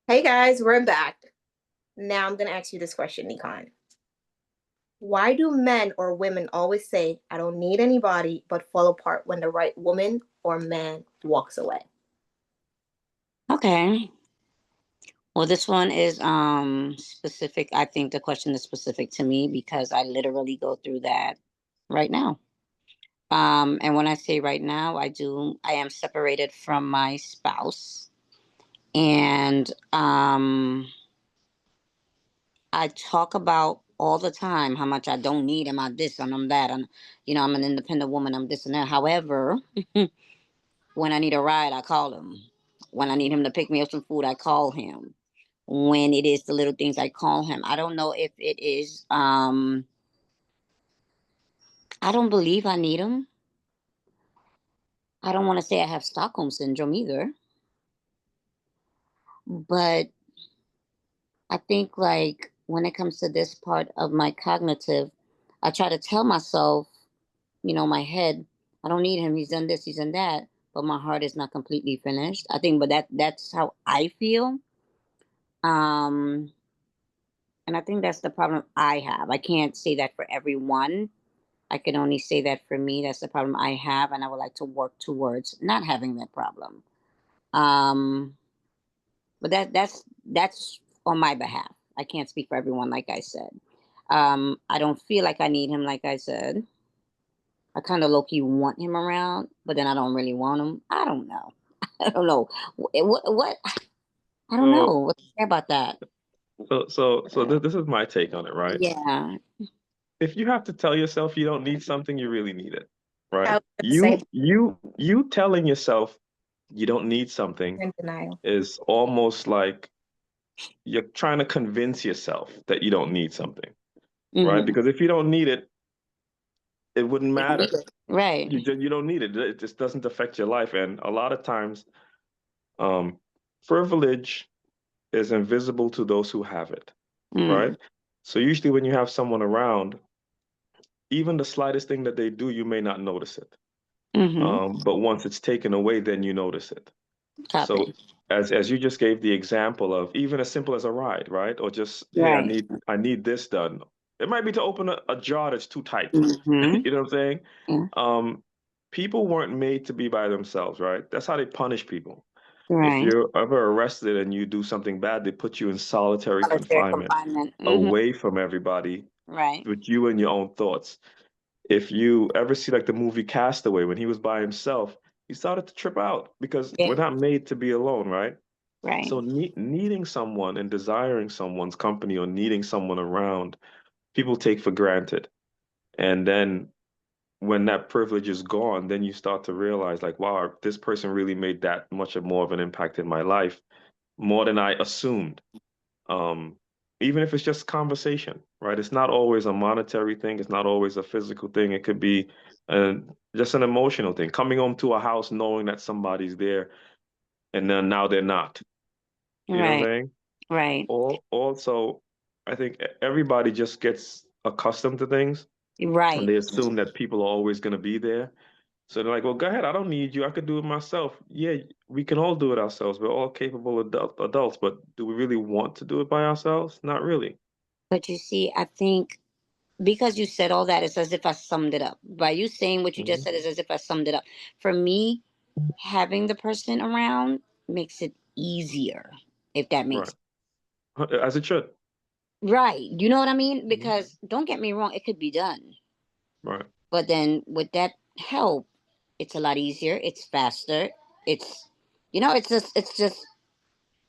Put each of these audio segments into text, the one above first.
Hey guys, we're back. Now I'm going to ask you this question, Nikon. Why do men or women always say, I don't need anybody, but fall apart when the right woman or man walks away? Okay. Well, this one is specific. I think the question is specific to me because I literally go through that right now. And when I say right now, I am separated from my spouse, and I talk about all the time how much I don't need him. I'm this and I'm that, and I'm an independent woman. I'm this and that. However, when I need a ride, I call him. When I need him to pick me up some food, I call him. When it is the little things, I call him. I don't know if it is. I don't believe I need him. I don't want to say I have Stockholm syndrome either, but I think like when it comes to this part of my cognitive, I try to tell myself, my head, I don't need him. He's done this, he's done that, but my heart is not completely finished. I think, but that's how I feel. Um, and I think that's the problem I have. I can't say that for everyone. I can only say that for me, that's the problem I have, and I would like to work towards not having that problem. Um, but that's on my behalf. I can't speak for everyone, like I said. I don't feel like I need him, like I said. I kind of low key want him around, but then I don't really want him. I don't know. I don't know. What? I don't know So, what to say about that. this is my take on it, right? Yeah. If you have to tell yourself you don't need something, you really need it, I right? was going to say You telling yourself you don't need something in denial. is almost like you're trying to convince yourself that you don't need something, right? Mm-hmm. Because if you don't need it, it wouldn't You don't need matter. it. Right. You don't need it. It just doesn't affect your life. And a lot of times, um, privilege is invisible to those who have it, Mm. right? So usually when you have someone around, even the slightest thing that they do, you may not notice it. Mm-hmm. But once it's taken away, then you notice it. So Copy. as you just gave the example of even as simple as a ride, right? Or just, hey, Right. I need this done. It might be to open a jar that's too tight. Mm-hmm. You know what I'm saying? Yeah. Um, People weren't made to be by themselves, right? That's how they punish people. If Right. you're ever arrested and you do something bad, they put you in solitary Solitary confinement confinement. Mm-hmm. away from everybody Right. with you and your own thoughts. If you ever see like the movie Castaway, when he was by himself, he started to trip out because we're Yeah. not made to be alone, right? Right. So needing someone and desiring someone's company or needing someone around, people take for granted. And then when that privilege is gone, then you start to realize like, wow, this person really made that much more of an impact in my life, more than I assumed. Um, Even if it's just conversation, right? It's not always a monetary thing. It's not always a physical thing. It could be uh, just an emotional thing. Coming home to a house knowing that somebody's there, and then now they're not. You know what I'm Right. saying? Right. Or also, I think everybody just gets accustomed to things, and Right. they assume that people are always going to be there. So they're like, well, go ahead. I don't need you. I could do it myself. Yeah, we can all do it ourselves. We're all capable adults, but do we really want to do it by ourselves? Not really. But you see, I think because you said all that, it's as if I summed it up. By you saying what you just Mhm. said, is as if I summed it up. For me, having the person around makes it easier, if that makes Right. As it should. right. You know what I mean? Mhm. Because don't get me wrong, it could be done. Right. But then with that help, it's a lot easier. It's faster. It's it's just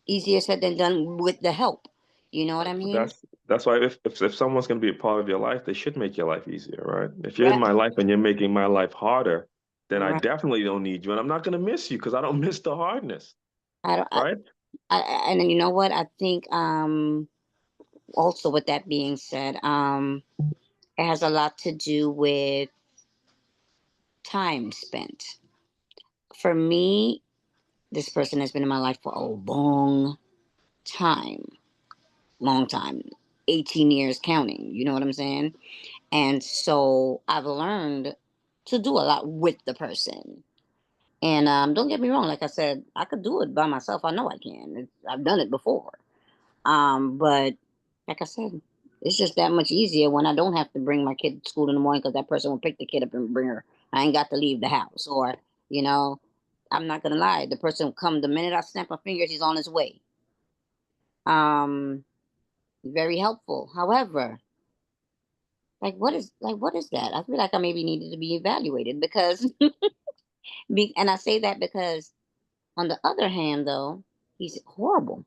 easier said than done with the help. You know what I But mean? that's why if someone's going to be a part of your life, they should make your life easier, right? If you're in my Right. life and you're making my life harder, then I Right. definitely don't need you, and I'm not going to miss you because I don't miss the hardness, I don't. right? And then you know what? I think also with that being said, it has a lot to do with time spent. For me, this person has been in my life for a time, long time, 18 years counting. You know what I'm saying? And so I've learned to do a lot with the person. And don't get me wrong, like I said, I could do it by myself. I know I can. I've done it before. But like I said, it's just that much easier when I don't have to bring my kid to school in the morning because that person will pick the kid up and bring her. I ain't got to leave the house. Or, you know, I'm not gonna lie, the person will come the minute I snap my fingers, he's on his way. Um, Very helpful. However, what is that? I feel like I maybe needed to be evaluated because and I say that because on the other hand though, he's horrible.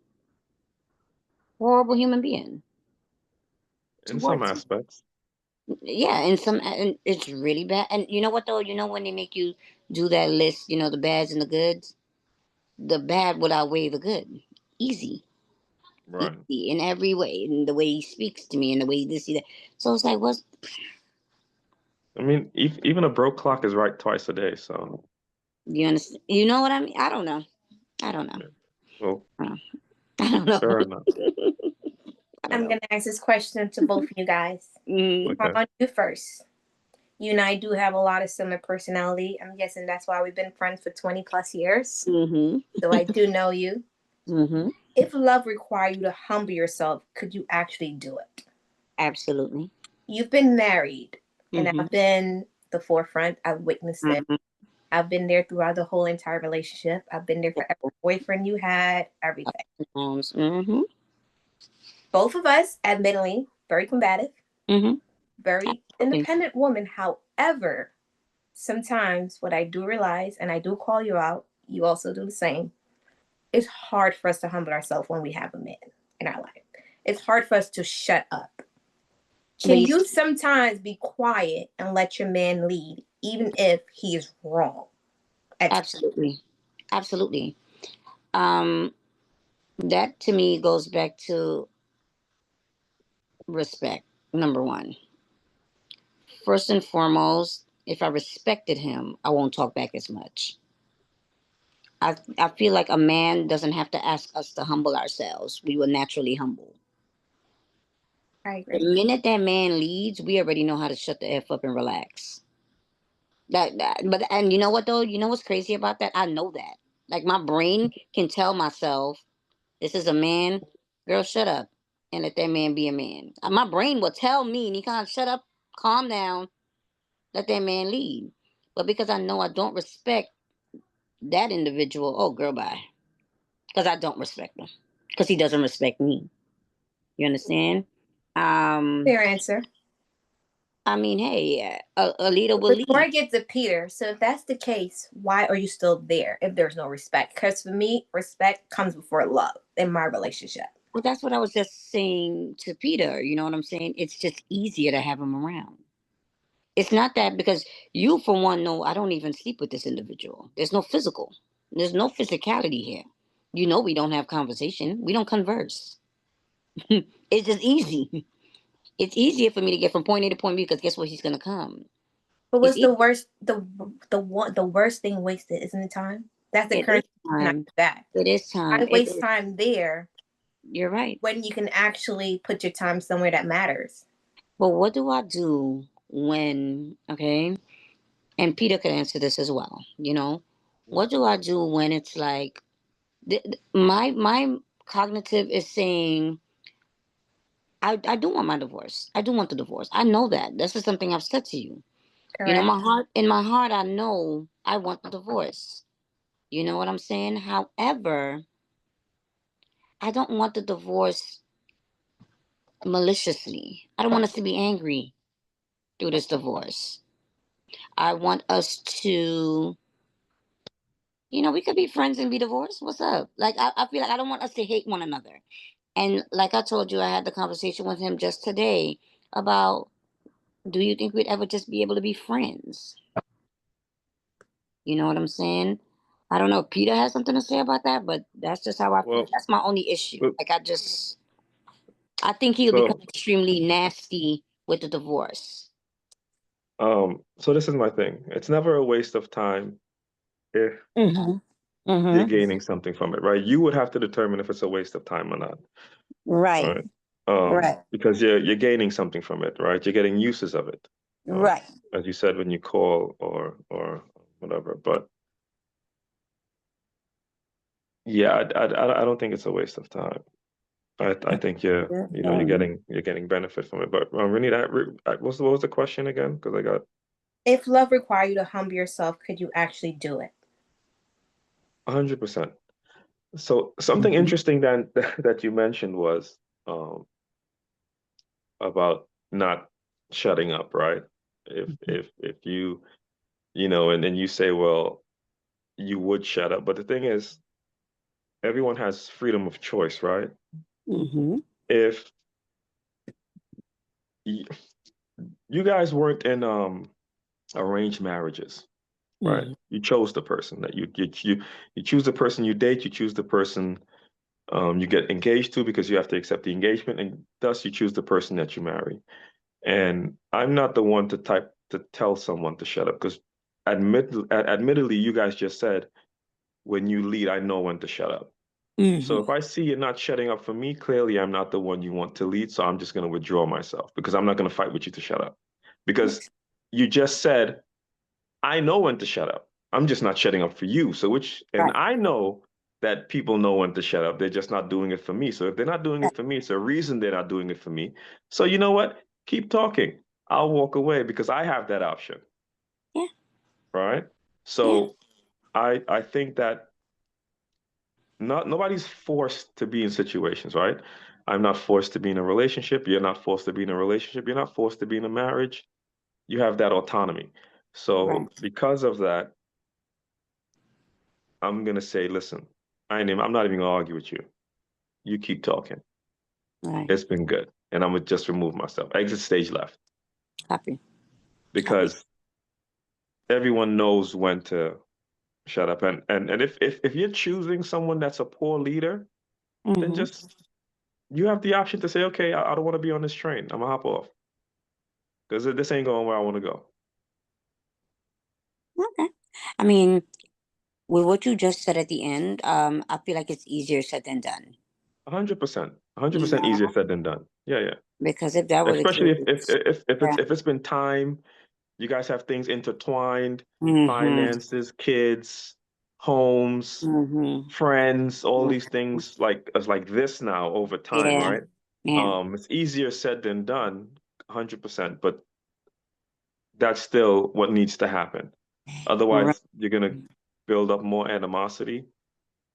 Horrible human being In some towards me. aspects. Yeah, and it's really bad. And you know what though? You know when they make you do that list, the bads and the goods, the bad would outweigh the good. Easy, Right. easy in every way, in the way he speaks to me, and the way this, that. So it's like, what's I mean, even a broke clock is right twice a day. So, you understand? You know what I mean? I don't know. I don't know. yeah. Well, I don't know. I don't know. fair enough. I don't I'm know. gonna ask this question to both of you guys. Mm-hmm. Okay. On you first. You and I do have a lot of similar personality. I'm guessing that's why we've been friends for 20 plus years. Mm-hmm. So I do know you. Mm-hmm. If love required you to humble yourself, could you actually do it? Absolutely. You've been married, and Mm-hmm. I've been the forefront. I've witnessed it. Mm-hmm. I've been there throughout the whole entire relationship. I've been there for every boyfriend you had, everything. Mm-hmm. Both of us, admittedly, very combative, Mm-hmm. very Absolutely. independent woman. However, sometimes what I do realize, and I do call you out, you also do the same, it's hard for us to humble ourselves when we have a man in our life. It's hard for us to shut up. But Can you sometimes be quiet and let your man lead, even if he is wrong? absolutely. Absolutely. Um, that to me goes back to respect. Number one. First and foremost, if I respected him, I won't talk back as much. I feel like a man doesn't have to ask us to humble ourselves. We will naturally humble. I The agree. minute that man leads, we already know how to shut the F up and relax. But and you know what though? You know what's crazy about that? I know that. Like my brain can tell myself, this is a man, girl, shut up and let that man be a man. My brain will tell me, Nikon, shut up, calm down, let that man lead. But because I know I don't respect that individual, oh girl, bye. Because I don't respect him. Because he doesn't respect me. You understand? Um, Fair answer. I mean, hey, a leader will Before lead. I get to Peter, so if that's the case, why are you still there if there's no respect? Because for me, respect comes before love in my relationship. Well, that's what I was just saying to Peter. You know what I'm saying? It's just easier to have him around. It's not that because you, for one, know I don't even sleep with this individual. There's no physical. There's no physicality here. You know, we don't have conversation. We don't converse. It's just easy. It's easier for me to get from point A to point B because guess where he's gonna come. But It's what's easy. the worst thing wasted, isn't it time? That's the It is current not time. that. It is time. I It waste is. time there You're right. when you can actually put your time somewhere that matters. But what do I do when, okay? And Peter could answer this as well. What do I do when it's like my cognitive is saying I do want my divorce. I do want the divorce. I know that. This is something I've said to you. Correct. My heart, I know I want the divorce. You know what I'm saying? However, I don't want the divorce maliciously. I don't want us to be angry through this divorce. I want us to, we could be friends and be divorced. What's up? Like, I feel like I don't want us to hate one another. And like I told you, I had the conversation with him just today about, do you think we'd ever just be able to be friends? You know what I'm saying? I don't know if Peter has something to say about that, but that's just how I feel. Well, That's my only issue. but, Like, I think he'll become so extremely nasty with the divorce. so this is my thing. It's never a waste of time if Mm-hmm. you're Mm-hmm. gaining something from it, right? You would have to determine if it's a waste of time or not, Right. right? Right. Because you're gaining something from it, right? You're getting uses of it, Right. as you said when you call or whatever. But Yeah, I don't think it's a waste of time. I think you're getting benefit from it. But Renee, what was the question again? Because I got If love required you to humble yourself, could you actually do it? 100%. So something Mhm. interesting that that you mentioned was um about not shutting up, right? If and you say, well, you would shut up, but the thing is, everyone has freedom of choice, right? Mhm. If y- you guys weren't in arranged marriages, right? Mhm. You chose the person that you choose the person you date, you choose the person you get engaged to because you have to accept the engagement, and thus you choose the person that you marry. And I'm not the one to tell someone to shut up because admittedly, you guys just said when you lead, I know when to shut up. So Mhm. if I see you're not shutting up for me, clearly I'm not the one you want to lead. So I'm just going to withdraw myself because I'm not going to fight with you to shut up. Because Makes you just said, I know when to shut up. I'm just not shutting up for you. And right. I know that people know when to shut up. They're just not doing it for me. So if they're not doing Right. it for me, it's a reason they're not doing it for me. So you know what? Keep talking. I'll walk away because I have that option, Yeah. right? Yeah. So I think that nobody's forced to be in situations, right? I'm not forced to be in a relationship. You're not forced to be in a relationship. You're not forced to be in a marriage. You have that autonomy. So Right. because of that, I'm gonna say, listen, I'm not even gonna argue with you. You keep talking. Right. It's been good. And I'm gonna just remove myself. Exit stage left. Happy. Happy. Because everyone knows when to shut up. And if you're choosing someone that's a poor leader, then Mhm. just you have the option to say, okay, I don't want to be on this train. I'm gonna hop off. Because this ain't going where I want to go. Okay. I mean, with what you just said at the end, I feel like it's easier said than done. 100%. You 100% easier know, said than done. Yeah, yeah. because if that were the Especially if case, yeah. if it's been time, you guys have things intertwined, Mhm. finances, kids, homes, Mhm. friends, all these Mhm. things like it's like this now over time, Yeah. right? Yeah. It's easier said than done, 100%, but that's still what needs to happen. Right. Otherwise, you're gonna build up more animosity,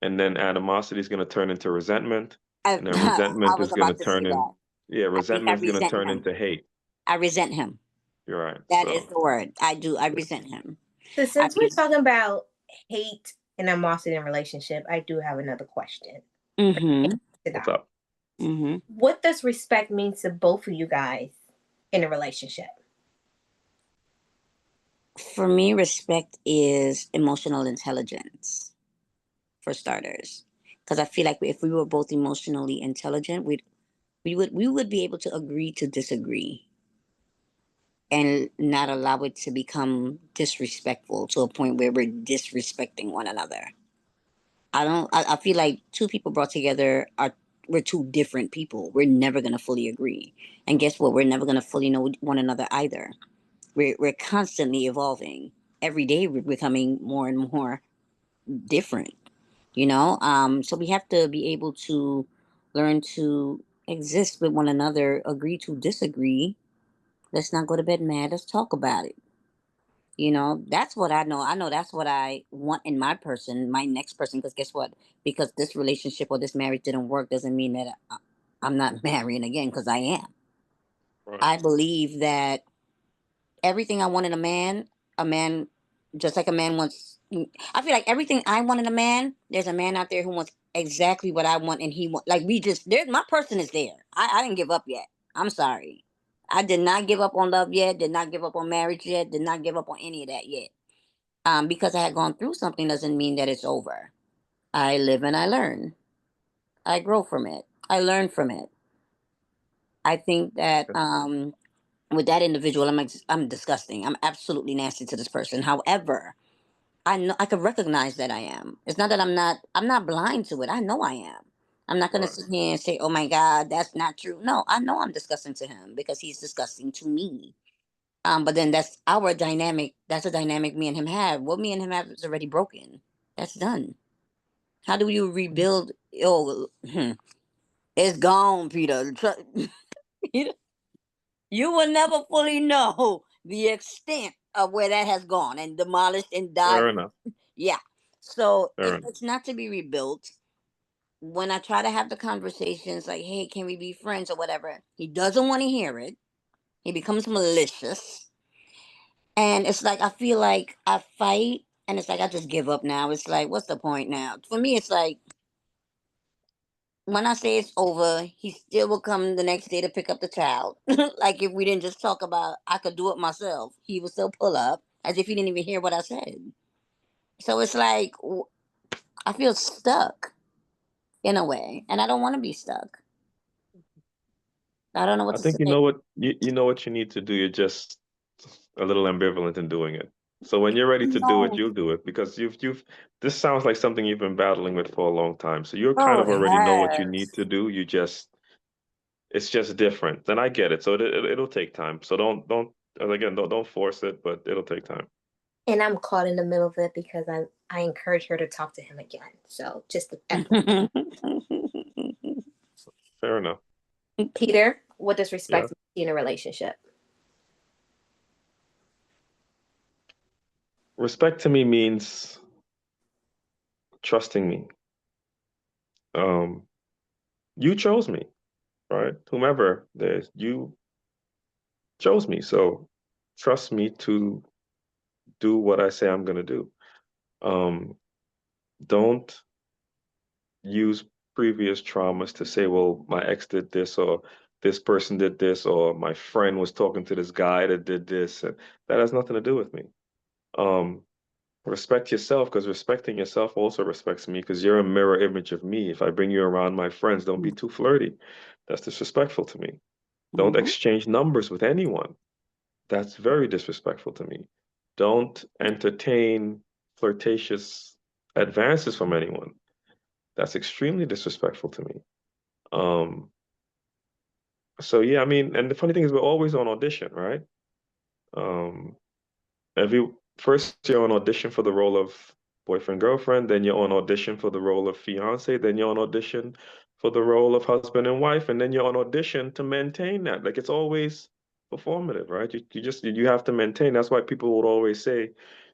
and then animosity is gonna turn into resentment, I, and then I resentment was is gonna about to say turn in, that. yeah, I think I resentment is gonna resent turn him. into hate. I resent him. You're right. That is So, the word. I do. I resent him. So I since we're mean, talking about hate and animosity in a relationship, I do have another question. mhm. what's up? Mhm. What does respect mean to both of you guys in a relationship? For me, respect is emotional intelligence, for starters. Because I feel like if we were both emotionally intelligent, we would be able to agree to disagree and not allow it to become disrespectful to a point where we're disrespecting one another. I feel like two people brought together are we're two different people. We're never gonna fully agree. And guess what? We're never gonna fully know one another either. We're constantly evolving. Every day we're becoming more and more different, so we have to be able to learn to exist with one another, agree to disagree. Let's not go to bed mad. Let's talk about it. That's what I know that's what I want in my person, my next person. Because guess what? Because this relationship or this marriage didn't work doesn't mean that I'm not marrying again, because I am. Right. I believe that everything I want in a man, just like a man wants. I feel like everything I want in a man, there's a man out there who wants exactly what I want, and he want like we just there. My person is there. I didn't give up yet. I'm sorry. I did not give up on love yet. Did not give up on marriage yet. Did not give up on any of that yet. Because I had gone through something doesn't mean that it's over. I live and I learn. I grow from it. I learn from it. I think that with that individual, I'm disgusting. I'm absolutely nasty to this person. However, I know I can recognize that I am. It's not that I'm not blind to it. I know I am. I'm not gonna Right. sit here and say, "Oh my God, that's not true." No, I know I'm disgusting to him because he's disgusting to me. But then that's our dynamic. That's a dynamic me and him have. What me and him have is already broken. That's done. How do you rebuild? Oh, it's gone, Peter. You will never fully know the extent of where that has gone and demolished and died. Fair enough. Yeah. So Fair if enough. it's not to be rebuilt, when I try to have the conversations like, hey, can we be friends or whatever, he doesn't want to hear it. He becomes malicious. And it's like I feel like I fight and it's like I just give up now. It's like, what's the point now? For me, it's like when I say it's over, he still will come the next day to pick up the child. Like if we didn't just talk about I could do it myself, he would still pull up as if he didn't even hear what I said. So it's like I feel stuck in a way, and I don't want to be stuck. I don't know what I to think you say. know what you know what you need to do. You're just a little ambivalent in doing it. So when you're ready to do it, No, you'll do it because you've this sounds like something you've been battling with for a long time. So you kind oh, of it already know what you need has. to do. You just it's just different. Then I get it. So it'll take time. So don't again don't force it, but it'll take time. And I'm caught in the middle of it because I encourage her to talk to him again. So just the Fair enough. Peter, what does Yeah. respect mean in a relationship? Respect to me means trusting me. Um, you chose me, right? Whomever there's you chose me. So trust me to do what I say I'm gonna do. Um, don't use previous traumas to say, well, my ex did this or this person did this or my friend was talking to this guy that did this. And that has nothing to do with me. Um, respect yourself because respecting yourself also respects me because you're a mirror image of me. If I bring you around my friends, don't be too flirty. That's disrespectful to me. Don't Mhm, exchange numbers with anyone. That's very disrespectful to me. Don't entertain flirtatious advances from anyone. That's extremely disrespectful to me. Um, so yeah, I mean, and the funny thing is we're always on audition, right? Um, every first you're on audition for the role of boyfriend, girlfriend, then you're on audition for the role of fiance, then you're on audition for the role of husband and wife, and then you're on audition to maintain that. Like it's always performative, right? You have to maintain. That's why people would always say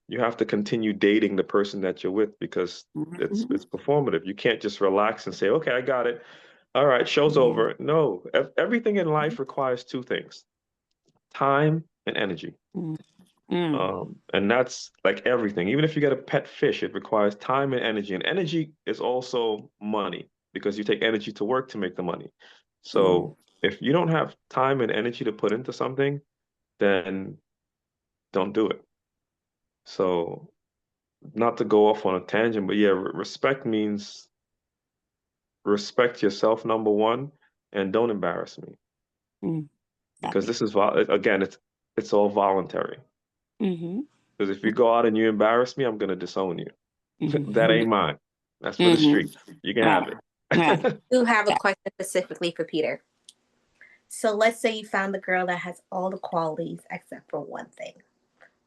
you have to continue dating the person that you're with because mhm, it's performative. You can't just relax and say, okay, I got it. All right, show's mhm, over. No, everything in life requires two things: time and energy. mhm, mhm, And that's like everything. Even if you get a pet fish, it requires time and energy. And energy is also money because you take energy to work to make the money. mhm, So if you don't have time and energy to put into something, then don't do it. So not to go off on a tangent, but yeah, respect means respect yourself, number one, and don't embarrass me mhm. because Copy. this is again, it's all voluntary. Mhm, Because if you go out and you embarrass me, I'm gonna disown you. That mhm, ain't mine. That's for the mhm. streets. You can have Right, right. it. I do have a Yeah. question specifically for Peter. So let's say you found the girl that has all the qualities except for one thing.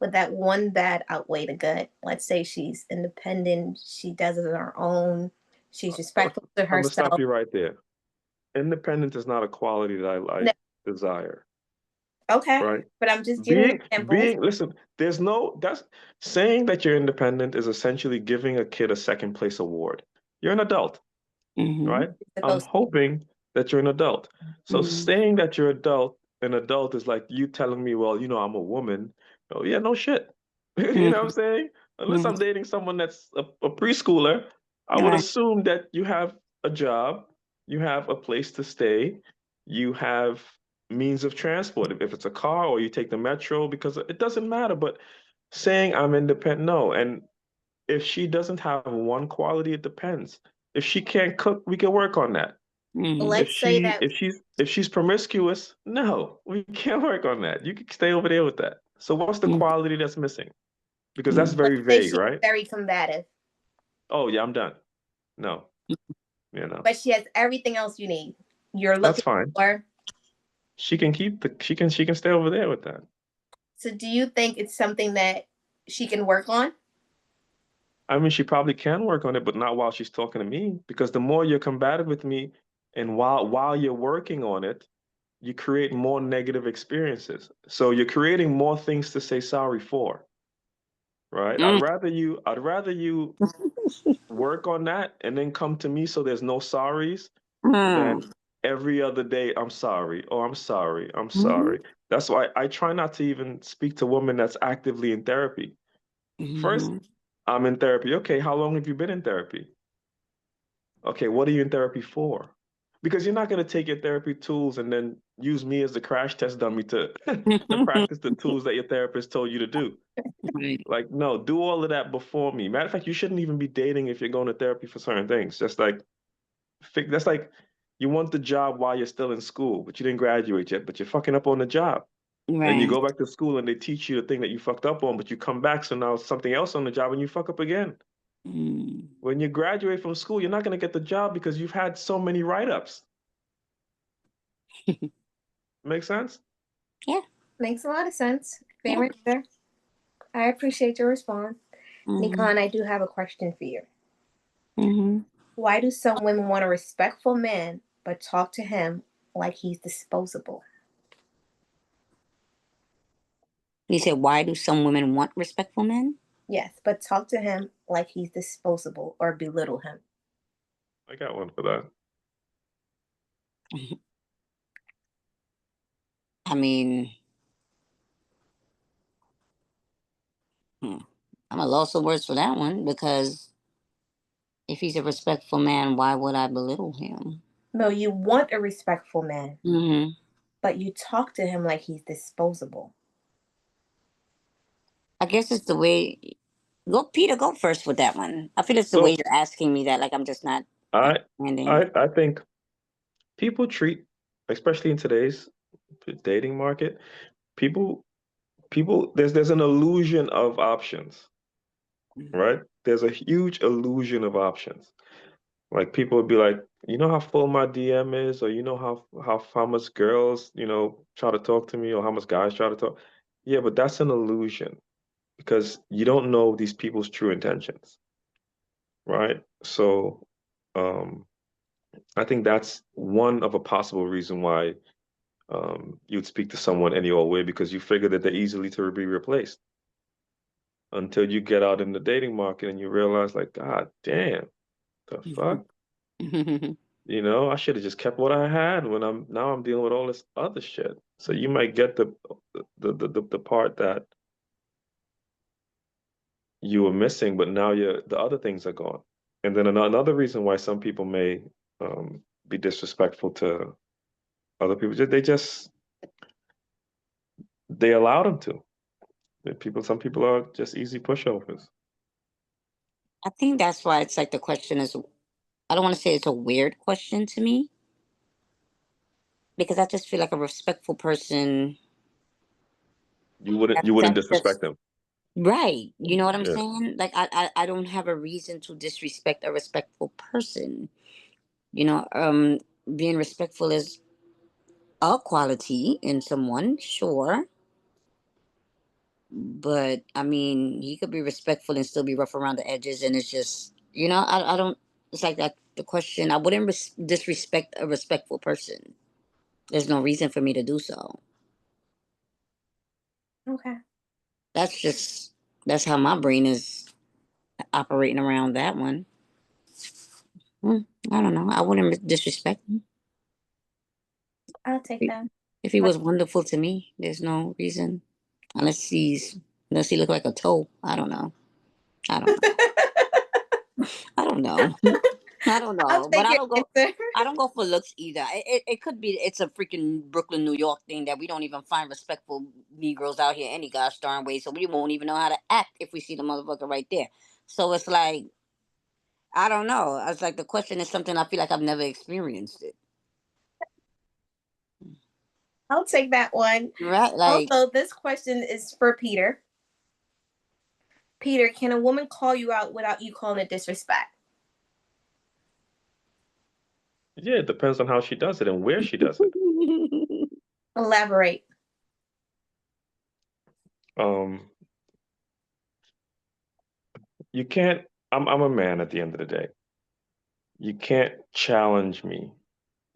Would that one bad outweigh the good? Let's say she's independent, she does it on her own, she's I'm respectful to gonna stop herself. you right there. Independence is not a quality that I No, desire, okay, right? but I'm just giving Being examples. being listen, there's no that's saying that you're independent is essentially giving a kid a second place award. You're an adult. Mhm, Right? It's I'm supposed to be. hoping that you're an adult. So mhm, saying that you're an adult is like you telling me, well, I'm a woman. Oh yeah, no shit. You know what I'm mhm, saying? Unless mhm. I'm dating someone that's a preschooler, I would Right. assume that you have a job, you have a place to stay, you have means of transport. If it's a car or you take the metro, because it doesn't matter. But saying I'm independent, no. And if she doesn't have one quality, it depends. If she can't cook, we can work on that. Mhm, If Let's say she that. if she's promiscuous, no, we can't work on that. You can stay over there with that. So what's the mhm, quality that's missing? Because that's mhm, Let's very say vague, she's right? very combative, Oh yeah, I'm done. No, you know, but she has everything else you need. You're that's looking fine. for. She can stay over there with that. So, do you think it's something that she can work on? I mean, she probably can work on it, but not while she's talking to me. Because the more you're combative with me, and while you're working on it, you create more negative experiences. So you're creating more things to say sorry for, right? Mm, I'd rather you work on that and then come to me so there's no sorries than mm, every other day, I'm sorry. Oh, I'm sorry. I'm mhm, sorry. That's why I try not to even speak to women that's actively in therapy. First, mhm, I'm in therapy. Okay, how long have you been in therapy? Okay, what are you in therapy for? Because you're not going to take your therapy tools and then use me as the crash test dummy to to practice the tools that your therapist told you to do. right, Like, no, do all of that before me. Matter of fact, you shouldn't even be dating if you're going to therapy for certain things. Just like that's like you want the job while you're still in school, but you didn't graduate yet, but you're fucking up on the job. Then you right. go back to school and they teach you the thing that you fucked up on, but you come back, so now it's something else on the job and you fuck up again. Mm. When you graduate from school, you're not going to get the job because you've had so many write-ups. Make sense? Yeah. Makes a lot of sense. Yeah. Favorite there. I appreciate your response. Mm-hmm. Nikon, I do have a question for you. Mm-hmm. Why do some women want a respectful man but talk to him like he's disposable? You said, why do some women want respectful men? Yes, but talk to him like he's disposable or belittle him. I got one for that. I mean, hmm, I'm a loss of words for that one because if he's a respectful man, why would I belittle him? No, you want a respectful man, Mm-hmm. but you talk to him like he's disposable. I guess it's the way. Go, Peter. Go first with that one. I feel it's the way So you're asking me that. Like I'm just not I understanding. I think people treat, especially in today's dating market, people there's an illusion of options, right? There's a huge illusion of options. Like people would be like, you know how full my DM is, or you know how much girls, try to talk to me, or how much guys try to talk. Yeah, but that's an illusion because you don't know these people's true intentions, right? So, um, I think that's one of a possible reason why you'd speak to someone any old way because you figure that they're easily to be replaced until you get out in the dating market and you realize, like, God damn, the fuck? I should have just kept what I had when I'm dealing with all this other shit. So you might get the part that you were missing, but now the other things are gone. And then another reason why some people may be disrespectful to other people, they allow them to. Some people are just easy pushovers. I think that's why it's like the question is. I don't want to say it's a weird question to me because I just feel like a respectful person. You wouldn't That's just disrespect them. right. You know what I'm Yeah. saying? Like I don't have a reason to disrespect a respectful person. You know, being respectful is a quality in someone, sure. But I mean, he could be respectful and still be rough around the edges, and it's just, I don't. It's like that. The question: I wouldn't disrespect a respectful person. There's no reason for me to do so. Okay. That's just that's how my brain is operating around that one. Hmm, I don't know. I wouldn't disrespect him. I'll take that. If he But was wonderful to me, there's no reason. Unless he's unless he look like a toe. I don't know. I don't know. I don't know. I don't I'll know. But take your answer. I don't go for looks either. It could be it's a freaking Brooklyn, New York thing that we don't even find respectful Negroes out here any gosh darn way. So we won't even know how to act if we see the motherfucker right there. So it's like I don't know. It's like the question is something I feel like I've never experienced it. I'll take that one. Right? Like Also, this question is for Peter. Peter, can a woman call you out without you calling it disrespect? Yeah, it depends on how she does it and where she does it. Elaborate. Um, you can't I'm a man at the end of the day. You can't challenge me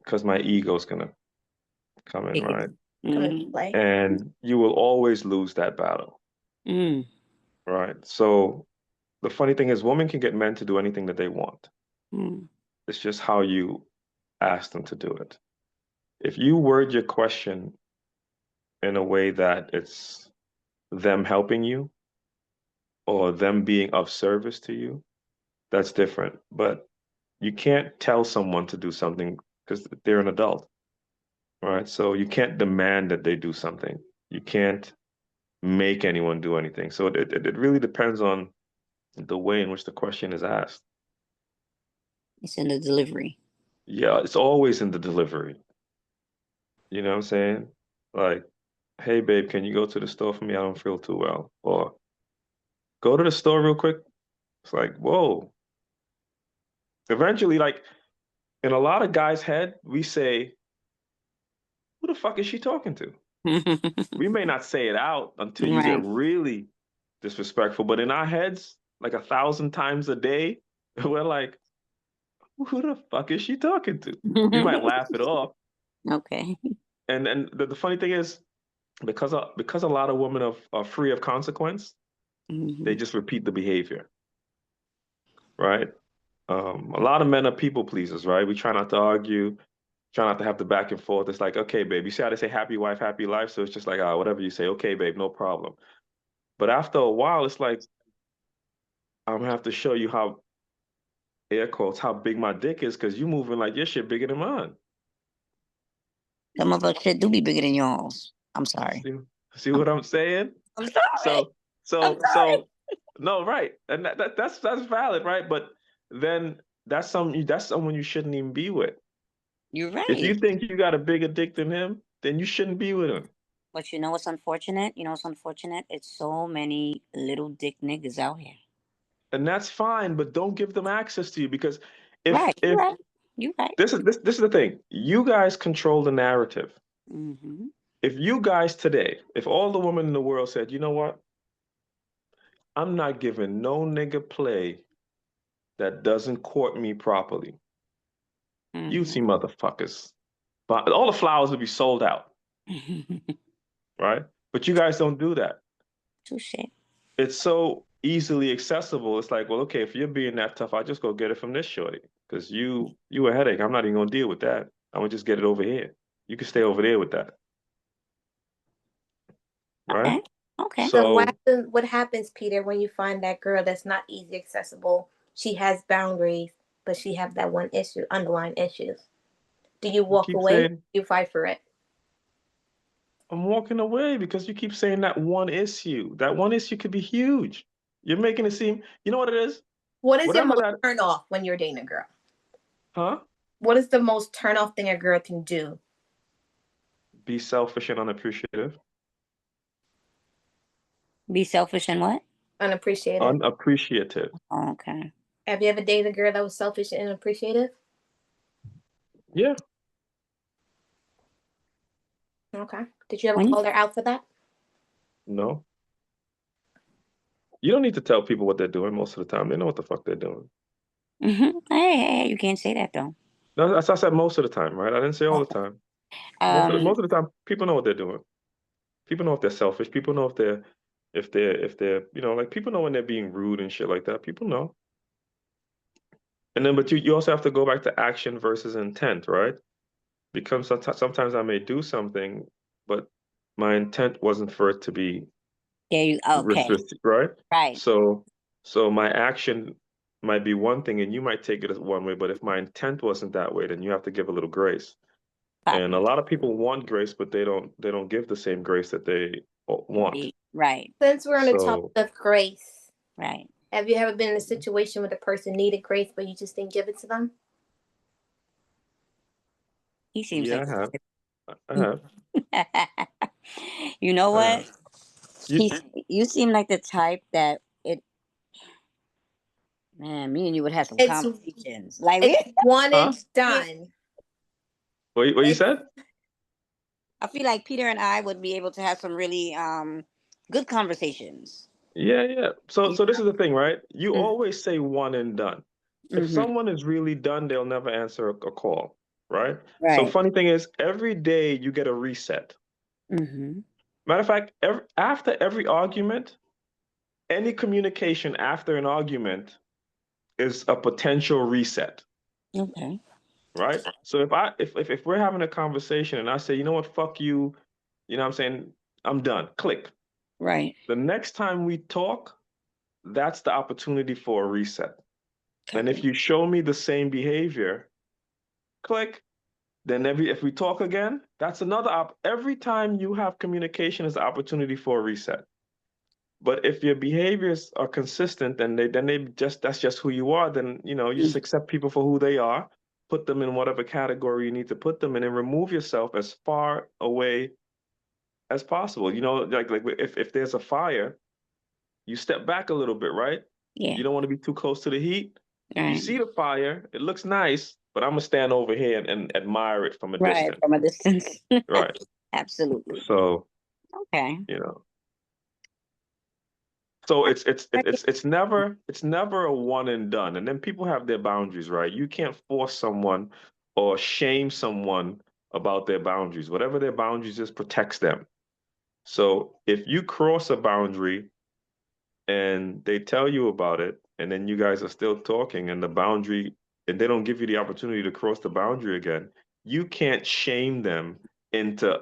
because my ego's gonna come in, right? Come into Mm-hmm. play. And you will always lose that battle, Mm. right? So the funny thing is, women can get men to do anything that they want. Mm. It's just how you ask them to do it. If you word your question in a way that it's them helping you or them being of service to you, that's different. But you can't tell someone to do something because they're an adult, right? So you can't demand that they do something. You can't make anyone do anything. So it really depends on the way in which the question is asked. It's in the delivery. Yeah, it's always in the delivery. You know what I'm saying? Like, hey babe, can you go to the store for me? I don't feel too well. Or go to the store real quick. It's like, whoa. Eventually, like in a lot of guys' head, we say, who the fuck is she talking to? We may not say it out until you get Right. really disrespectful, but in our heads, like 1,000 times a day, we're like, who the fuck is she talking to? We might laugh it off. Okay. And the funny thing is, because a lot of women are free of consequence, they Mm-hmm. just repeat the behavior, right? A lot of men are people pleasers, right? We try not to argue, try not to have the back and forth. It's like, okay, babe, you see how they say happy wife, happy life? So it's just like, ah, whatever you say, okay, babe, no problem. But after a while, it's like, I'm gonna have to show you how, air quotes, how big my dick is because you moving like your shit bigger than mine. Some of us shit do be bigger than y'all's. I'm sorry. See, see what I'm saying? I'm sorry. So, I'm so, sorry. so, no, right, and that's valid, right? But then that's someone you shouldn't even be with. You're If you right. think you got a bigger dick than him, then you shouldn't be with him. But you know what's unfortunate? You know what's unfortunate? It's so many little dick niggas out here. And that's fine, but don't give them access to you because if Right. You're if right. You're right. this is the thing, you guys control the narrative. Mm-hmm. If you guys today, if all the women in the world said, you know what, I'm not giving no nigga play that doesn't court me properly, you see Mm-hmm. motherfuckers, but all the flowers would be sold out, right? But you guys don't do that. Touche. It's so easily accessible. It's like, well, okay, if you're being that tough, I'll just go get it from this shorty. Because you a headache. I'm not even gonna deal with that. I'm gonna just get it over here. You can stay over there with that, right? Okay. Okay. So So what happens, Peter, when you find that girl that's not easy accessible? She has boundaries, but she have that one issue, underlying issues. Do you you walk keep away? saying, You fight for it. I'm walking away because you keep saying that one issue. That one issue could be huge. You're making it seem, you know what it is? What is your Whatever most that, turn off when you're dating a girl? huh? What is the most turn off thing a girl can do? Be selfish and unappreciative. Be selfish and what? Unappreciative. Unappreciative. Oh, okay. Have you ever dated a girl that was selfish and unappreciative? Yeah, Okay. Did you ever When call her out for that? no. You don't need to tell people what they're doing most of the time. They know what the fuck they're doing. mm-hmm. Hey, you can't say that though. No, that's I said most of the time, right? I didn't say all the Okay. time. Um, Most of the time, people know what they're doing. People know if they're selfish. People know if they're like people know when they're being rude and shit like that. People know. And then, but you also have to go back to action versus intent, right? Because sometimes I may do something, but my intent wasn't for it to be there you. Okay. right? Right. So my action might be one thing, and you might take it as one way. But if my intent wasn't that way, then you have to give a little grace. And a Copy. lot of people want grace, but they don't give the same grace that they want. Right. Since we're on the topic So of grace, Right. have you ever been in a situation where the person needed grace, but you just didn't give it to them? He seems yeah, like. I have. You know I what? have. You, He. You seem like the type that it. Man, me and you would have some It's conversations. Like we. it's one huh? and done. What you It's said? I feel like Peter and I would be able to have some really good conversations. Yeah. So Yeah. this is the thing, right? You Mm, always say one and done. If mm-hmm. someone is really done, they'll never answer a call, right? So Right. funny thing is, every day you get a reset. Mm-hmm. Matter of fact, after every argument, any communication after an argument is a potential reset, Okay. right? So if we're having a conversation and I say, you know what, fuck you, you know what I'm saying, I'm done. Click. Right. The next time we talk, that's the opportunity for a reset. And if Copy. you show me the same behavior, click. Then if we talk again, that's another every time you have communication is an opportunity for a reset. But if your behaviors are consistent and they just that's just who you are, then you just Mm, accept people for who they are, put them in whatever category you need to put them in, and remove yourself as far away as possible. Like if there's a fire, you step back a little bit, right? yeah. You don't want to be too close to the heat. You Right. see the fire, it looks nice, but I'm gonna stand over here and admire it from a Right. distance. From a distance. Right. Absolutely. So, Okay. you know. So it's never a one and done. And then people have their boundaries, right? You can't force someone or shame someone about their boundaries. Whatever their boundaries is protects them. So if you cross a boundary and they tell you about it, and then you guys are still talking and the boundary, and they don't give you the opportunity to cross the boundary again, you can't shame them into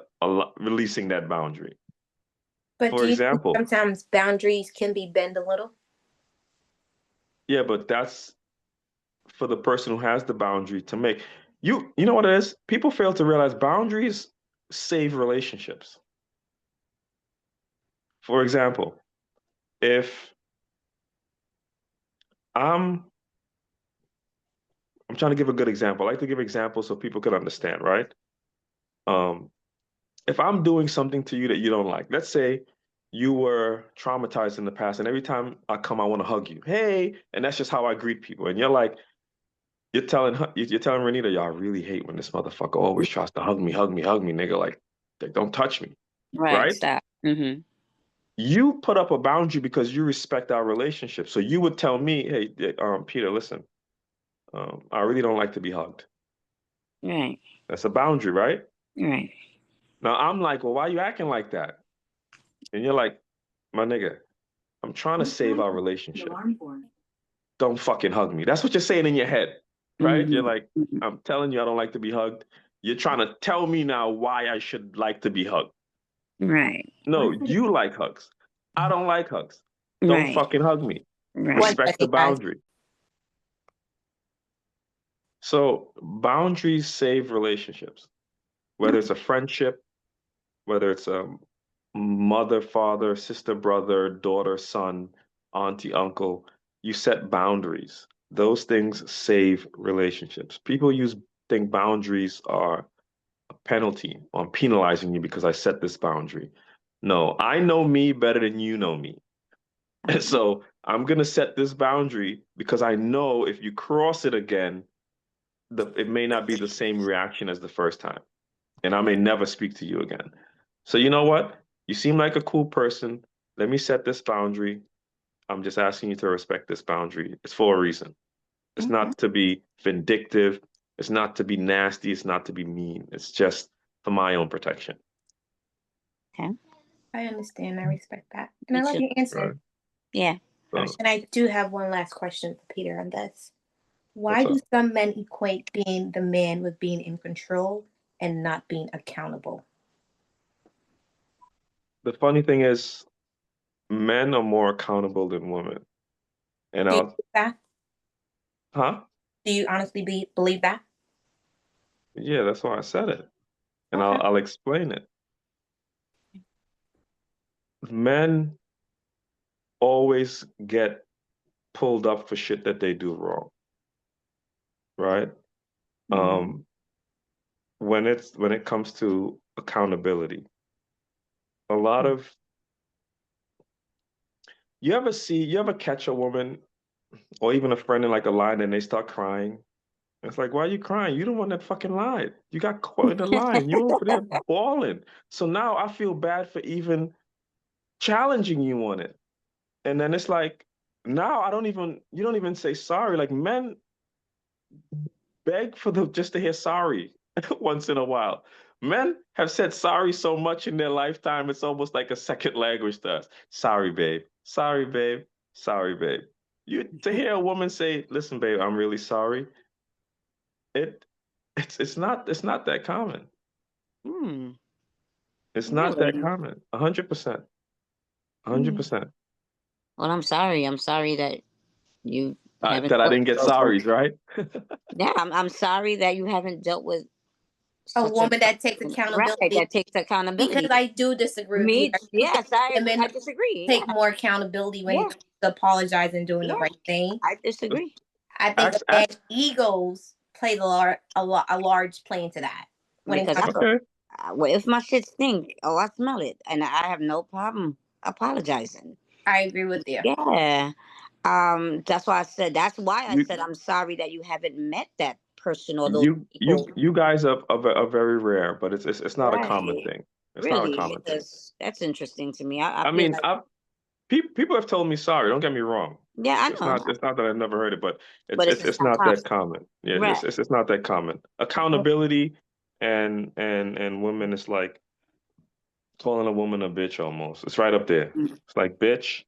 releasing that boundary. But For do you think example, sometimes boundaries can be bent a little? yeah, but that's for the person who has the boundary to make. You know what it is? People fail to realize boundaries save relationships. For example, if I'm I'm trying to give a good example. I like to give examples so people can understand, right? Um, if I'm doing something to you that you don't like, let's say you were traumatized in the past, and every time I come, I want to hug you. Hey, and that's just how I greet people. And you're telling Renita, y'all really hate when this motherfucker always tries to hug me, nigga. Like don't touch me, Right. right? Stop. Mm-hmm. You put up a boundary because you respect our relationship. So you would tell me, hey, Peter, listen, I really don't like to be hugged. Right. That's a boundary, right? Right. Now I'm like, well, why you acting like that? And you're like, my nigga, I'm trying to save our relationship. Don't fucking hug me. That's what you're saying in your head, right? You're Mm-hmm. like, I'm telling you I don't like to be hugged. You're trying to tell me now why I should like to be hugged. Right. No, you like hugs. I don't like hugs. Don't Right. fucking hug me. One Right. Respect the second, guys. boundary. So boundaries save relationships, whether it's a friendship, whether it's a mother, father, sister, brother, daughter, son, auntie, uncle. You set boundaries. Those things save relationships. People think boundaries are a penalty. I'm penalizing you because I set this boundary. No, I know me better than you know me. And so I'm gonna set this boundary because I know if you cross it again, it may not be the same reaction as the first time, and I may never speak to you again. So you know what? You seem like a cool person. Let me set this boundary. I'm just asking you to respect this boundary. It's for a reason. It's Okay. not to be vindictive. It's not to be nasty. It's not to be mean. It's just for my own protection. Okay. I understand. I respect that. And Me I love too. your answer. Right. Yeah. So And I do have one last question for Peter on this. Why what's do up? some men equate being the man with being in control and not being accountable? The funny thing is, men are more accountable than women. And Do you I'll, believe that? huh? Do you honestly believe that? Yeah, that's why I said it. And I'll, Okay. I'll explain it. Men always get pulled up for shit that they do wrong, right? Mm-hmm. Um, when it comes to accountability, a lot of you ever catch a woman or even a friend in like a line and they start crying. It's like, why are you crying? You the one that fucking lied. You got caught in the line. You over there bawling. So now I feel bad for even challenging you on it. And then it's like now you don't even say sorry. Like men beg for the just to hear sorry once in a while. Men have said sorry so much in their lifetime, it's almost like a second language to us. Sorry, babe. Sorry, babe. Sorry, babe. You to hear a woman say, "Listen, babe, I'm really sorry." It it's not that common. Hmm. It's not that Really? common. 100%. Hmm. 100%. Well, I'm sorry. I'm sorry that you haven't That I dealt didn't get with so. sorries, right? Yeah, I'm sorry that you haven't dealt with A such a woman that takes person, right? accountability. That takes Because accountability. I do disagree with you. Me, I do think yes, I women disagree. take Yeah, more accountability when it yeah, comes to apologizing and doing the yeah. right thing. I disagree. I think a Ask, man's ask. egos plays a large play into that when it Because comes. I thought, Okay. well, if my shit stink, oh, I smell it, and I have no problem apologizing. I agree with you. Yeah. That's why I said. That's why I You said I'm sorry that you haven't met that person or those people. you guys are very rare, but it's not a common Right. thing. It's not a Really, common thing. because that's interesting to me. I I feel mean, like, I people have told me sorry. Don't get me wrong. yeah, I know, It's not that I've never heard it, but but it's just it's not not common. that common. Yeah, Right. it's not that common. Accountability and women is like calling a woman a bitch almost. It's right up there. Mm. It's like bitch,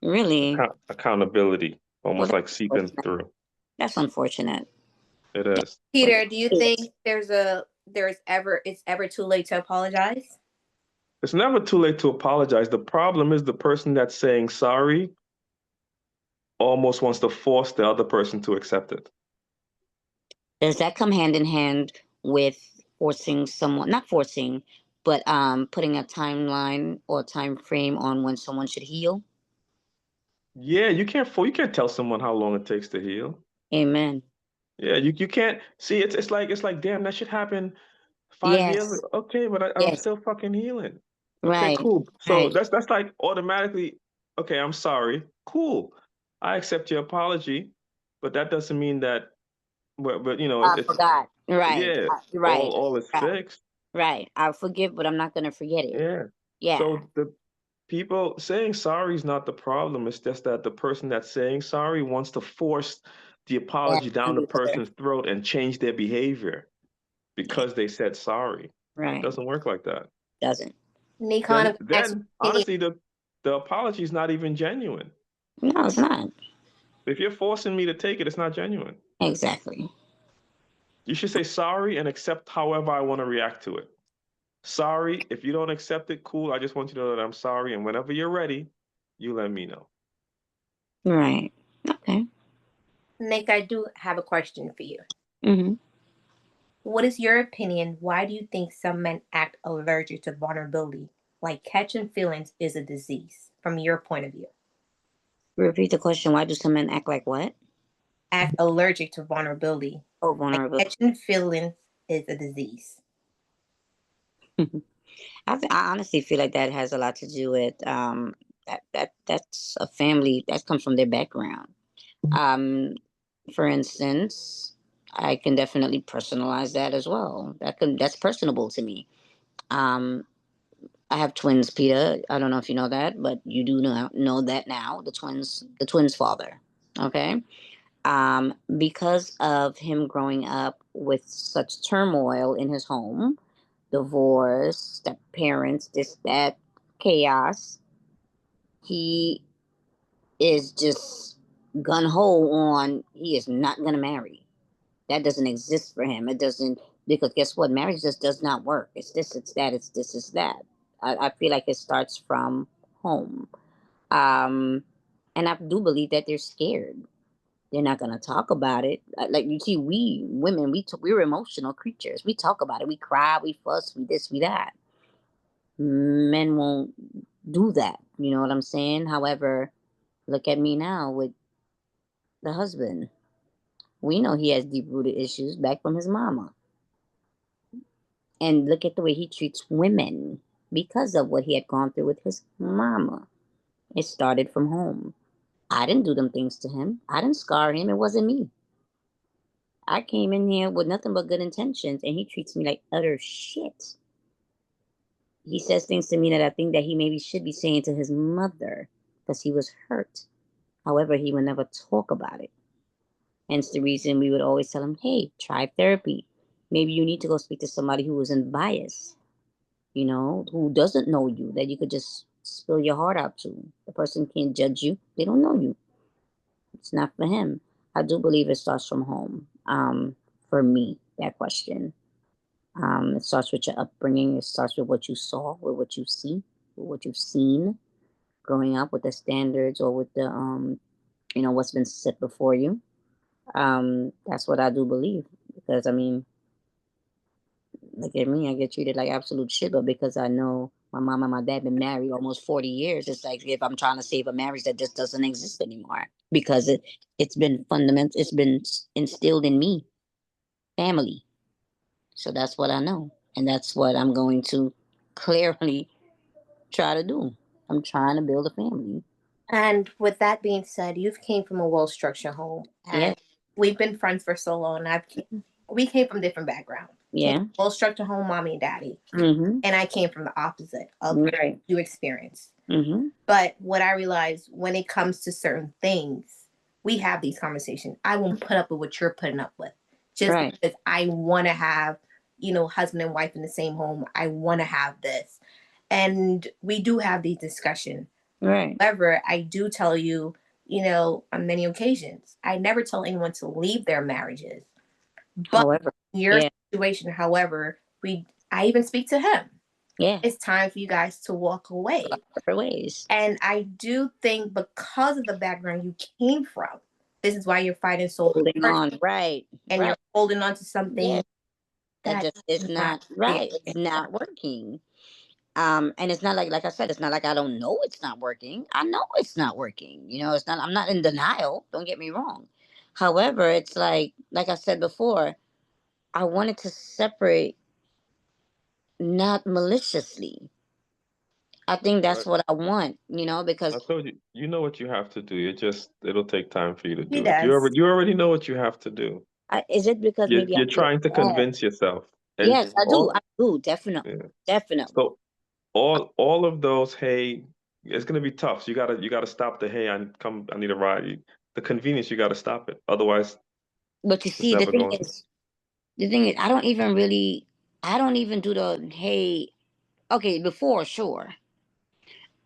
Really. accountability, Well, almost that's like seeping unfortunate. through. That's unfortunate. It is. But Peter, do you it is. think it's ever too late to apologize? It's never too late to apologize. The problem is the person that's saying sorry almost wants to force the other person to accept it. Does that come hand in hand with forcing someone, not forcing, but putting a timeline or time frame on when someone should heal? Yeah, you can't tell someone how long it takes to heal. Amen. Yeah, you can't see it's like damn that should happen 5 years Yes. ago. Okay, but I'm Yes. still fucking healing. Okay, Right. cool. So Right. that's like automatically okay, I'm sorry. Cool. I accept your apology, but that doesn't mean that but you know I it's forgot. Right. yeah, Right. all is Right. fixed. Right. I'll forgive, but I'm not going to forget it. Yeah. Yeah. So the people saying sorry is not the problem. It's just that the person that's saying sorry wants to force the Yeah. apology down And the the other. person's throat and change their behavior Yeah. because they said sorry. It Right. doesn't work like that. Doesn't. Nikon, I'm gonna ask Then your opinion. honestly the apology is not even genuine. No, it's not. If you're forcing me to take it, it's not genuine. Exactly. You should say sorry and accept however I want to react to it. Sorry, if you don't accept it, cool. I just want you to know that I'm sorry. And whenever you're ready, you let me know. Right. Okay. Nick, I do have a question for you. Hmm. What is your opinion? Why do you think some men act allergic to vulnerability? Like catching feelings is a disease, from your point of view. Repeat the question. Why do some men act like what? Act allergic to vulnerability. Oh, Like vulnerable. catching feelings is a disease. I honestly feel like that has a lot to do with that's a family that comes from their background. Um, for instance, I can definitely personalize that as well. That's personable to me. Um, I have twins, Peter. I don't know if you know that, but you do know that now. The twins' father. Okay. Because of him growing up with such turmoil in his home, divorce, step parents, this, that, chaos, he is just gun ho on he is not going to marry. That doesn't exist for him. It doesn't, because guess what? Marriage just does not work. It's this, it's that, it's this, it's that. I feel like it starts from home. Um, and I do believe that they're scared. They're not going to talk about it. Like you see, we women, we're emotional creatures. We talk about it. We cry, we fuss, we this, we that. Men won't do that. You know what I'm saying? However, look at me now with the husband. We know he has deep rooted issues back from his mama. And look at the way he treats women because of what he had gone through with his mama. It started from home. I didn't do them things to him. I didn't scar him. It wasn't me. I came in here with nothing but good intentions, and he treats me like utter shit. He says things to me that I think that he maybe should be saying to his mother because he was hurt. However, he would never talk about it. Hence the reason we would always tell him, hey, try therapy. Maybe you need to go speak to somebody who isn't biased, who doesn't know you, that you could just spill your heart out to. The person can't judge you. They don't know you. It's not for him. I do believe it starts from home. For me, that question. It starts with your upbringing. It starts with what you saw, with what you see, with what you've seen growing up, with the standards or with the what's been set before you. That's what I do believe. Because I mean, look at me, I get treated like absolute shit, but because I know my mom and my dad been married almost 40 years, it's like if I'm trying to save a marriage that just doesn't exist anymore. Because it's been fundamental, it's been instilled in me, family. So that's what I know. And that's what I'm going to clearly try to do. I'm trying to build a family. And with that being said, you've came from a well-structured home, Yeah. and we've been friends for so long. We came from different backgrounds. Came Yeah. from a well-structured home, mommy and daddy, Mm-hmm. and I came from the opposite of what Right. you experienced. Mm-hmm. But what I realized when it comes to certain things, we have these conversations. I won't put up with what you're putting up with, just Right. because I want to have, husband and wife in the same home. I want to have this, and we do have these discussions. Right. However, I do tell you, on many occasions, I never tell anyone to leave their marriages. But However, in your yeah. situation, however, I even speak to him. Yeah. It's time for you guys to walk away. Separate ways. And I do think because of the background you came from, this is why you're fighting so Holding hard, on. Right. and you're Right. holding on to something Yeah. That that just is not not right. fair. It's not working. And it's not like I said, it's not like I don't know it's not working. I know it's not working. It's not, I'm not in denial. Don't get me wrong. However, it's like I said before, I wanted to separate, not maliciously. I think that's Right. what I want, I because told you, you know what you have to do. It'll take time for you to He do it. does. You already know what you have to do. is it because maybe I You're feel trying to bad? convince yourself. And Yes, I do. all, I do. Definitely. yeah. Definitely. So all of those, hey, it's gonna be tough. So you gotta stop the hey, I need a ride. The convenience, you gotta stop it. Otherwise, But you it's see, never going to. the thing is, I don't even do the, hey, okay, before, sure.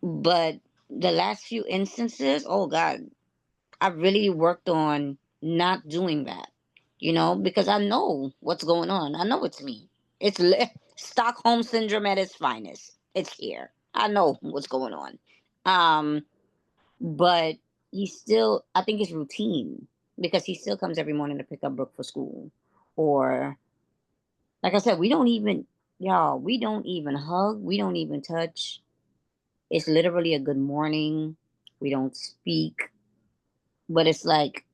But the last few instances, oh God, I really worked on not doing that, because I know what's going on. I know it's me. It's Stockholm syndrome at its finest. It's here. I know what's going on. Um, but I think it's routine because he still comes every morning to pick up Brooke for school. Or, like I said, we don't even hug. We don't even touch. It's literally a good morning. We don't speak, but it's like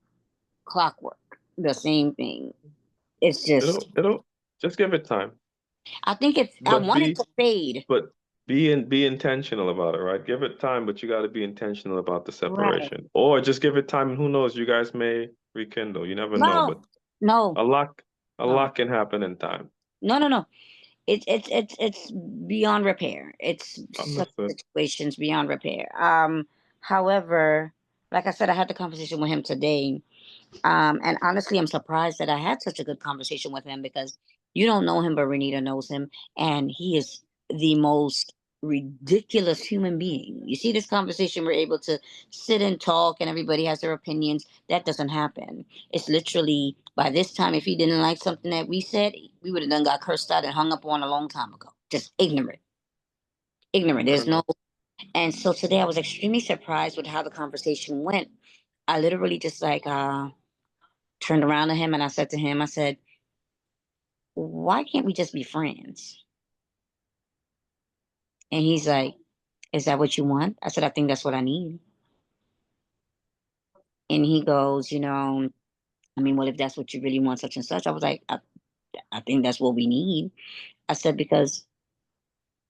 clockwork. The same thing. It's just, It'll just give it time. I think I But want it be to fade. but be intentional about it, right? Give it time, but you got to be intentional about the Right. separation. Or just give it time, and who knows, you guys may rekindle. You never know, No, but no, a lot a no, lot can happen in time. no, no, no. It's beyond repair. It's such Understood. situations beyond repair. However, like I said, I had the conversation with him today. And honestly, I'm surprised that I had such a good conversation with him because you don't know him, but Renita knows him, and he is the most ridiculous human being. You see, this conversation, we're able to sit and talk, and everybody has their opinions. That doesn't happen. It's literally by this time, if he didn't like something that we said, we would have done got cursed out and hung up on a long time ago. Just ignorant, ignorant. Fair There's no. enough. And so today, I was extremely surprised with how the conversation went. I literally just turned around to him and I said to him, I said, why can't we just be friends? And he's like, is that what you want? I said, I think that's what I need. And he goes, I mean, what if that's what you really want, such and such? I was like, I think that's what we need. I said, because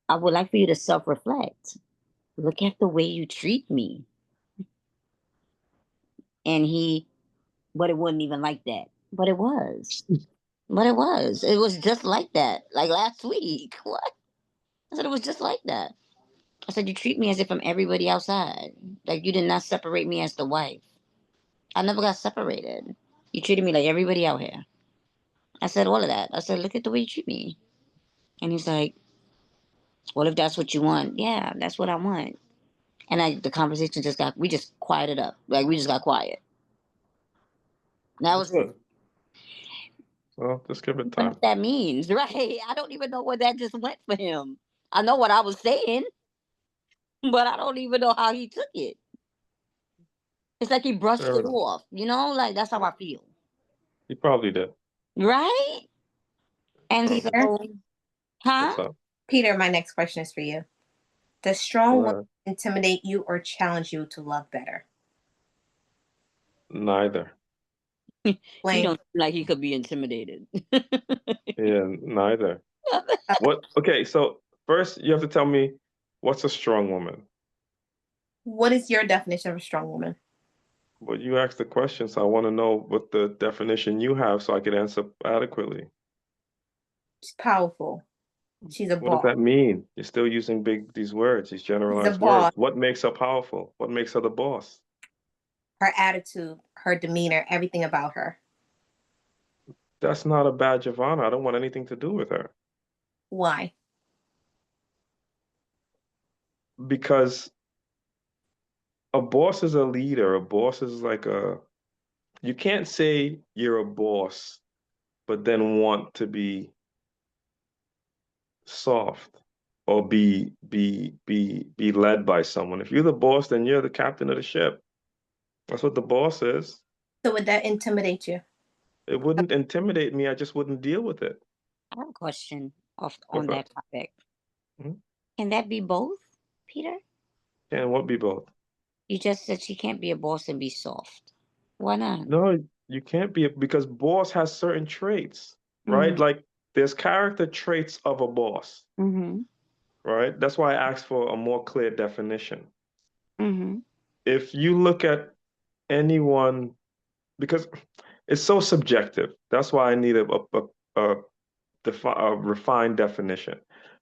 I would like for you to self reflect. Look at the way you treat me. And but it wasn't even like that. But it was. But it was. It was just like that. Like last week. What? I said, it was just like that. I said, you treat me as if I'm everybody outside. Like, you did not separate me as the wife. I never got separated. You treated me like everybody out here. I said all of that. I said, look at the way you treat me. And he's like, well, if that's what you want, yeah, that's what I want. And the conversation we just quieted up. Like, we just got quiet. That That's was it. good. Well, just give it What time. that means, right? I don't even know where that just went for him. I know what I was saying, but I don't even know how he took it. It's like he brushed Fair it enough. off, like that's how I feel. He probably did. Right? And Probably did. Peter, so, huh? What's up? Peter, my next question is for you. Does strong Go women ahead. intimidate you or challenge you to love better? Neither. He Blame. don't seem like he could be intimidated. Yeah, neither. What? Okay, so first you have to tell me what's a strong woman. What is your definition of a strong woman? Well, you asked the question, so I want to know what the definition you have so I can answer adequately. She's powerful. She's a What does boss. that mean? You're still using these words, these She's a generalized boss. words. What makes her powerful? What makes her the boss? Her attitude, her demeanor, everything about her. That's not a badge of honor. I don't want anything to do with her Why? because a boss is a leader. A boss is like you can't say you're a boss, but then want to be soft or be led by someone. If you're the boss, then you're the captain of the ship. That's what the boss is. So would that intimidate you? It wouldn't intimidate me. I just wouldn't deal with it. I have a question on Okay. that topic. Mhm. Can that be both, Peter? And what be both? You just said she can't be a boss and be soft. Why not? No, you can't be because boss has certain traits, right? Mm-hmm. Like there's character traits of a boss, Mm-hmm. right? That's why I asked for a more clear definition. Mm-hmm. If you look at anyone, because it's so subjective. That's why I need a, a refined definition.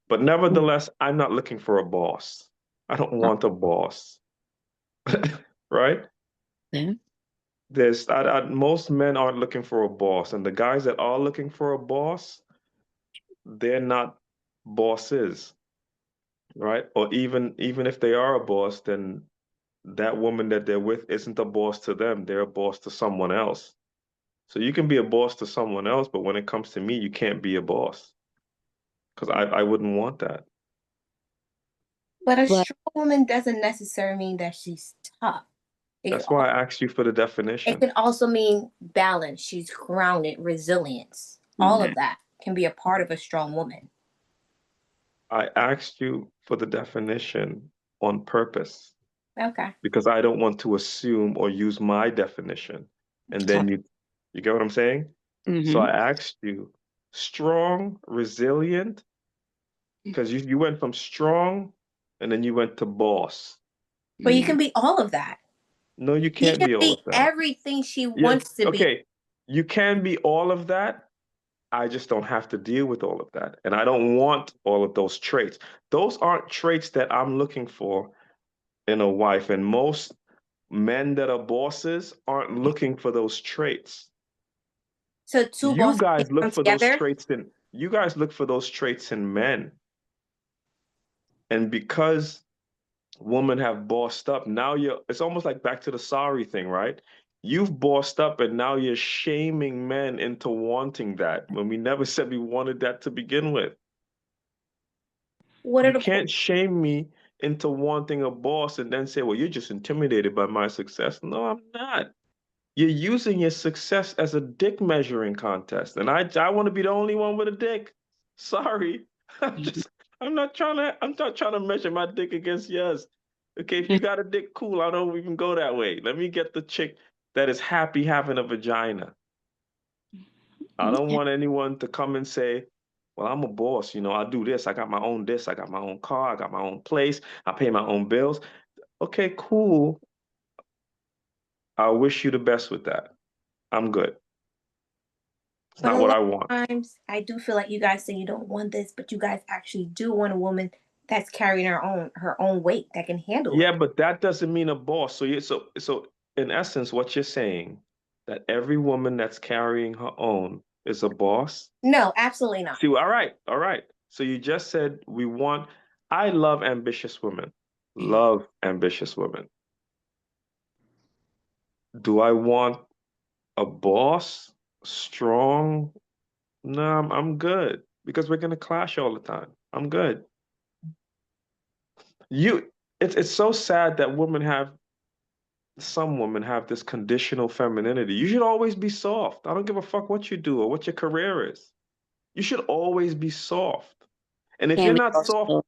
But nevertheless, I'm not looking for a boss. I don't want a boss, right? Okay. Most men aren't looking for a boss, and the guys that are looking for a boss, they're not bosses, right? Or even if they are a boss, then that woman that they're with isn't a boss to them. They're a boss to someone else. So you can be a boss to someone else, but when it comes to me, you can't be a boss because I wouldn't want that. But a But strong woman doesn't necessarily mean that she's tough. It could, That's why I asked you for the it definition. could also mean balance. She's grounded, resilience. All mhm. of that can be a part of a strong woman. I asked you for the definition on purpose Okay. because I don't want to assume or use my definition. And then you get what I'm saying? So Mm-hmm. I asked you strong, resilient, because you went from strong and then you went to boss. But you Mm-hmm. can be all of that. No, you She can't can be all of be that. everything she Yeah, wants to be. okay. You can be all of that. I just don't have to deal with all of that. And I don't want all of those traits. Those aren't traits that I'm looking for in a wife. And most men that are bosses aren't looking for those traits. So two You bosses can guys look come for those together. traits in you guys look for those traits in men. And because women have bossed up, now it's almost like back to the sorry thing, right? You've bossed up and now you're shaming men into wanting that when we never said we wanted that to begin with. What are You the can't shame me into wanting a boss and then say, well, you're just intimidated by my success. No, I'm not. You're using your success as a dick measuring contest. And I want to be the only one with a dick. Sorry. I'm not trying to measure my dick against yours. Okay, if you got a dick, cool. I don't even go that way. Let me get the chick that is happy having a vagina. I don't Okay. want anyone to come and say, well, I'm a boss, I do this, I got my own this, I got my own car, I got my own place, I pay my own bills. Okay, cool. I wish you the best with that. I'm good. It's But not a what lot I want. of times, I do feel like you guys say you don't want this, but you guys actually do want a woman that's carrying her own weight, that can handle Yeah, it. but that doesn't mean a boss. So in essence, what you're saying that every woman that's carrying her own is a boss? No, absolutely not. See, all right, all right. So you just said we want, I love ambitious women. Love ambitious women. Do I want a boss? Strong? No, I'm good because we're gonna clash all the time. I'm good. You, it's so sad that some women have this conditional femininity. You should always be soft. I don't give a fuck what you do or what your career is. You should always be soft. And if Can you're we not soft, also,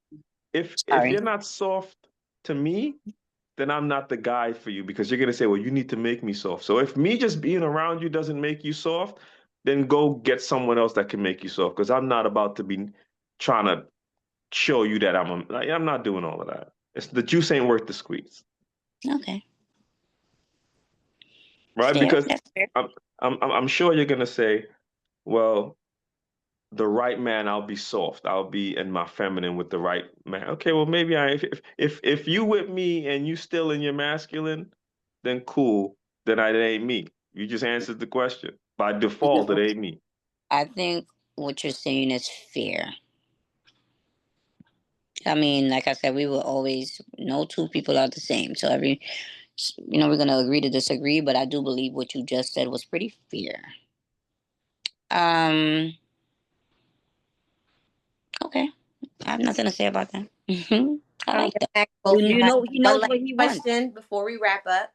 if sorry. you're not soft to me, then I'm not the guy for you because you're gonna say, well, you need to make me soft. So if me just being around you doesn't make you soft, then go get someone else that can make you soft because I'm not about to be trying to show you that I'm not doing all of that. It's the juice ain't worth the squeeze, Okay. right? Fair. Because That's fair. I'm sure you're gonna say, well, the right man, I'll be soft. I'll be in my feminine with the right man. Okay, well maybe if you with me and you still in your masculine, then cool. Then it ain't me. You just answered the question. By default, it No, ain't me. I think what you're saying is fair. I mean, like I said, we will always, no two people are the same. So we're going to agree to disagree, but I do believe what you just said was pretty fair. Um, okay. I have nothing to say about that. I I'm like gonna that. ask You, both you you guys know, he one knows last what he wants. question before we wrap up.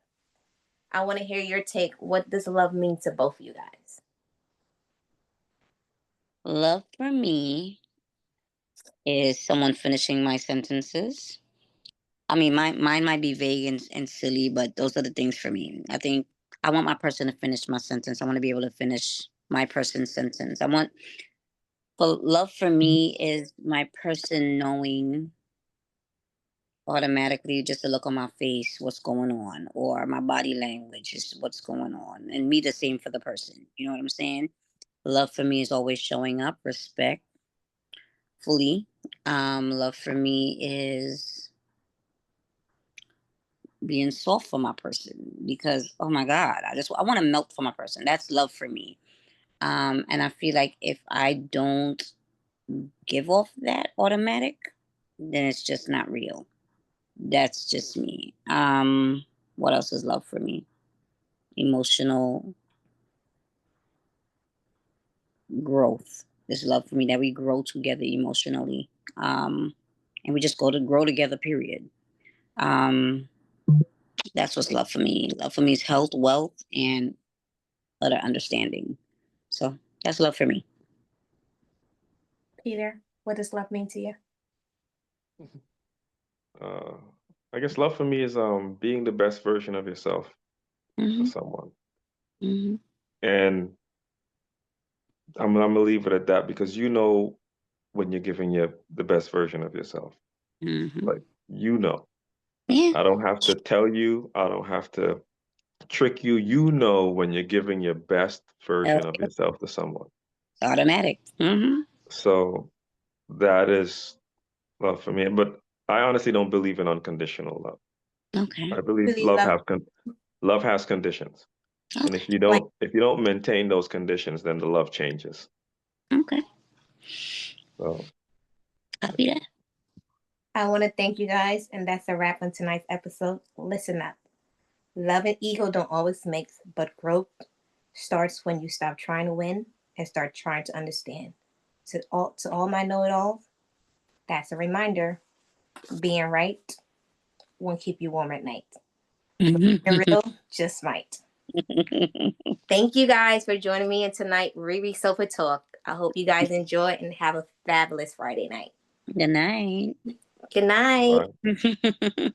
I want to hear your take. What does love mean to both of you guys? Love for me is someone finishing my sentences. I mean, mine might be vague and silly, but those are the things for me. I think I want my person to finish my sentence. I want to be able to finish my person's sentence. But love for me is my person knowing automatically just to look on my face what's going on, or my body language is what's going on, and me the same for the person. You know what I'm saying? Love for me is always showing up, respect fully. Love for me is being soft for my person because oh my god, I want to melt for my person. That's love for me. And I feel like if I don't give off that automatic, then it's just not real. That's just me. What else is love for me? Emotional growth. There's love for me that we grow together emotionally. And we just go to grow together, period. Um, that's what's love for me. Love for me is health, wealth, and utter understanding. So that's love for me. Peter, what does love mean to you? Uh, I guess love for me is being the best version of yourself for Hmm. someone. Hmm. And I'm gonna leave it at that because you know when you're giving the best version of yourself. Hmm. Like you know. Yeah. I don't have to tell you. I don't have to trick you. You know when you're giving your best version of It's yourself to someone. automatic. Hmm. So that is love for me. But I honestly don't believe in unconditional love. Okay. I believe Really love love has conditions. And Okay. like if you don't maintain those conditions, then the love changes. Okay. So Copy that. I want to thank you guys, and that's a wrap on tonight's episode. Listen up. Love and ego don't always mix, but growth starts when you stop trying to win and start trying to understand. To all my know-it-alls, that's a reminder. Being right won't keep you warm at night. But being real just might. Thank you guys for joining me in tonight Riri Sofa Talk. I hope you guys enjoy and have a fabulous Friday night. Good night. Good all night. right.